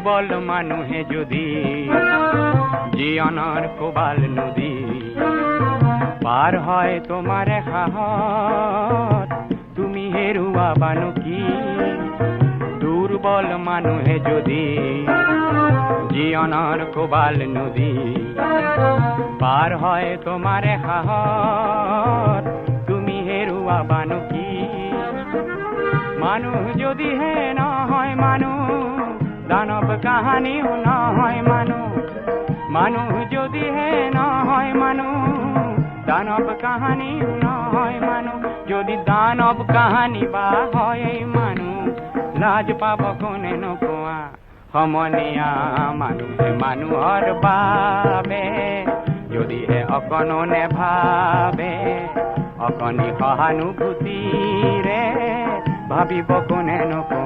দুৰ্বল মানুহে যদি জীৱনৰ কোবাল নদী পাৰ হয় তোমাৰ সাহত তুমি হেৰুৱাবানো কি দুৰ্বল মানুহে যদি জীৱনৰ কোবাল নদী পাৰ হয় তোমাৰ সাহত তুমি হেৰুৱাবানো কি মানুহ যদিহে নহয় মানুহ দানৱ কাহানিও নহয় মানুহ যদিহে নহয় মানুহ দানৱ কাহানিও নহয় মানুহ যদি দানৱ কাহানি বা হয় মানুহ লাজ পাব কোনে নোপোৱা সমনীয়া মানুহে মানুহৰ বাবে যদিহে অকণো নেভাবে অকণি সহানুভূতিৰে ভাবিব কোনে নোপোৱা